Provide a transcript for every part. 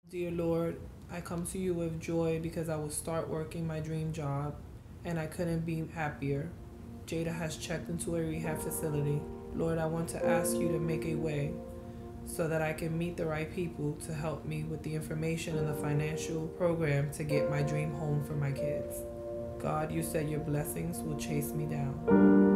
Dear Lord, I come to you with joy because I will start working my dream job and I couldn't be happier. Jada has checked into a rehab facility. Lord, I want to ask you to make a way so that I can meet the right people to help me with the information and the financial program to get my dream home for my kids. God, you said your blessings will chase me down.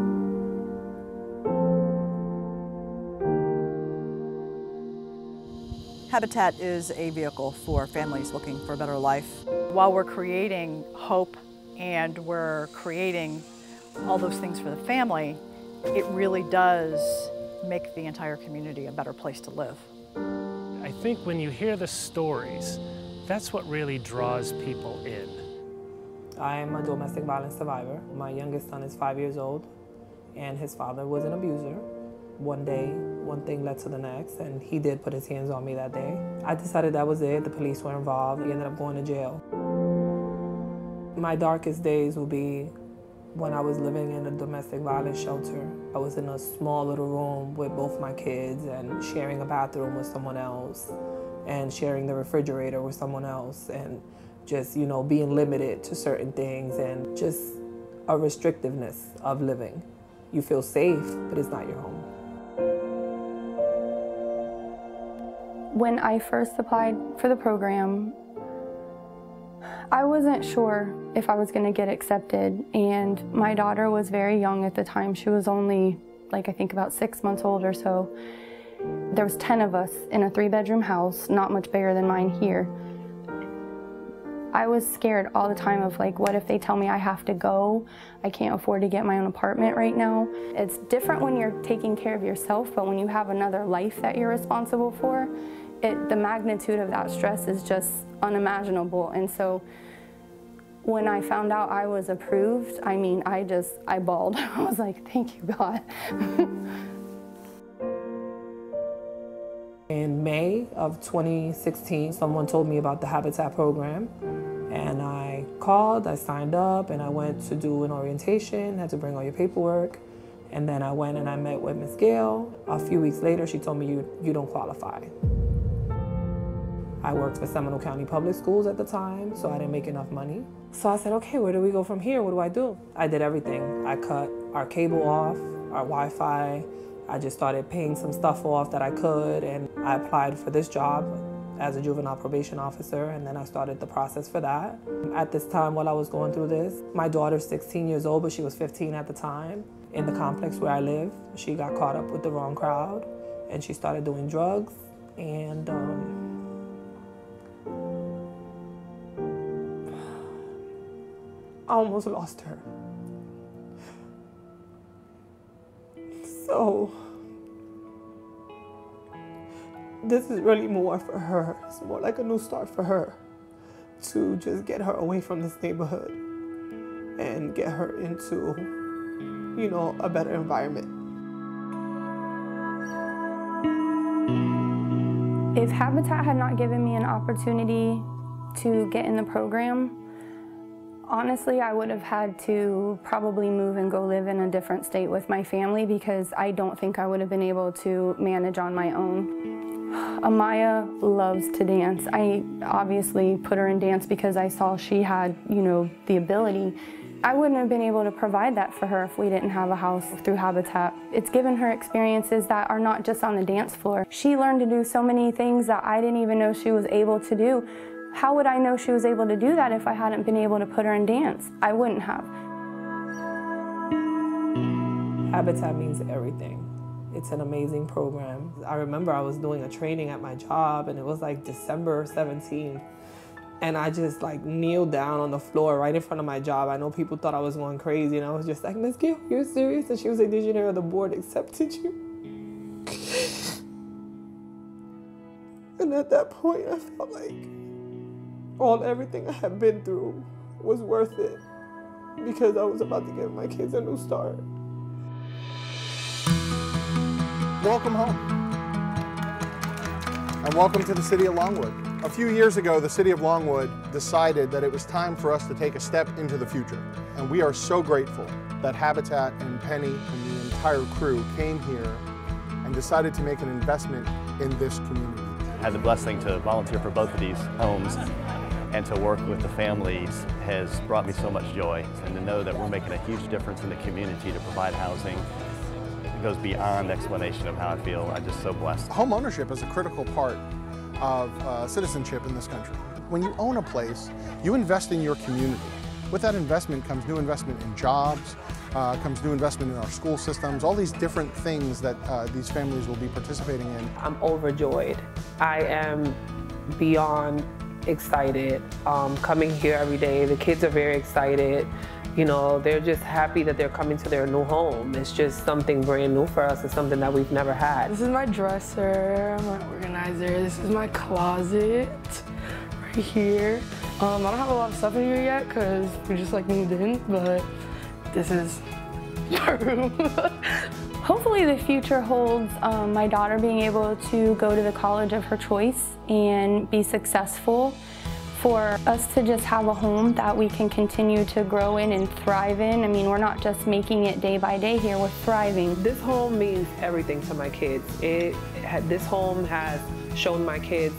Habitat is a vehicle for families looking for a better life. While we're creating hope and we're creating all those things for the family, it really does make the entire community a better place to live. I think when you hear the stories, that's what really draws people in. I am a domestic violence survivor. My youngest son is 5 years old, and his father was an abuser. One day, one thing led to the next, and he did put his hands on me that day. I decided that was it. The police were involved. He ended up going to jail. My darkest days will be when I was living in a domestic violence shelter. I was in a small little room with both my kids and sharing a bathroom with someone else and sharing the refrigerator with someone else and just, being limited to certain things and just a restrictiveness of living. You feel safe, but it's not your home. When I first applied for the program, I wasn't sure if I was going to get accepted, and my daughter was very young at the time. She was only, I think about 6 months old or so. There was 10 of us in a 3-bedroom house, not much bigger than mine here. I was scared all the time of what if they tell me I have to go? I can't afford to get my own apartment right now. It's different when you're taking care of yourself, but when you have another life that you're responsible for, the magnitude of that stress is just unimaginable. And so when I found out I was approved, I bawled. I was like, thank you, God. In May of 2016, someone told me about the Habitat program, and I called, I signed up, and I went to do an orientation, had to bring all your paperwork, and then I went and I met with Miss Gail. A few weeks later, she told me, you don't qualify. I worked for Seminole County Public Schools at the time, so I didn't make enough money. So I said, okay, where do we go from here? What do I do? I did everything. I cut our cable off, our Wi-Fi. I just started paying some stuff off that I could, and I applied for this job as a juvenile probation officer, and then I started the process for that. At this time, while I was going through this, my daughter's 16 years old, but she was 15 at the time. In the complex where I live, she got caught up with the wrong crowd, and she started doing drugs, and I almost lost her. So this is really more for her. It's more like a new start for her, to just get her away from this neighborhood and get her into, a better environment. If Habitat had not given me an opportunity to get in the program, honestly, I would have had to probably move and go live in a different state with my family, because I don't think I would have been able to manage on my own. Amaya loves to dance. I obviously put her in dance because I saw she had, the ability. I wouldn't have been able to provide that for her if we didn't have a house through Habitat. It's given her experiences that are not just on the dance floor. She learned to do so many things that I didn't even know she was able to do. How would I know she was able to do that if I hadn't been able to put her in dance? I wouldn't have. Habitat means everything. It's an amazing program. I remember I was doing a training at my job, and it was December 17th. And I just kneeled down on the floor right in front of my job. I know people thought I was going crazy, and I was just like, Miss Gail, you're serious? And she was like, did you know the board accepted you? And at that point, I felt like everything I had been through was worth it, because I was about to give my kids a new start. Welcome home. And welcome to the city of Longwood. A few years ago, the city of Longwood decided that it was time for us to take a step into the future. And we are so grateful that Habitat and Penny and the entire crew came here and decided to make an investment in this community. had the blessing to volunteer for both of these homes and to work with the families has brought me so much joy. And to know that we're making a huge difference in the community to provide housing, it goes beyond explanation of how I feel. I'm just so blessed. Home ownership is a critical part of citizenship in this country. When you own a place, you invest in your community. With that investment comes new investment in jobs, comes new investment in our school systems, all these different things that these families will be participating in. I'm overjoyed. I am beyond excited coming here every day. The kids are very excited. You know, they're just happy that they're coming to their new home. It's just something brand new for us. It's something that we've never had. This is my dresser, my organizer. This is my closet right here. I don't have a lot of stuff in here yet because we just moved in, but this is my room. Hopefully the future holds my daughter being able to go to the college of her choice and be successful, for us to just have a home that we can continue to grow in and thrive in. I mean, we're not just making it day by day here, we're thriving. This home means everything to my kids. This home has shown my kids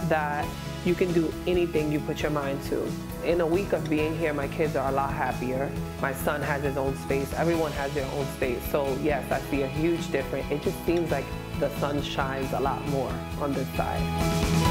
that you can do anything you put your mind to. In a week of being here, my kids are a lot happier. My son has his own space. Everyone has their own space. So yes, I see a huge difference. It just seems like the sun shines a lot more on this side.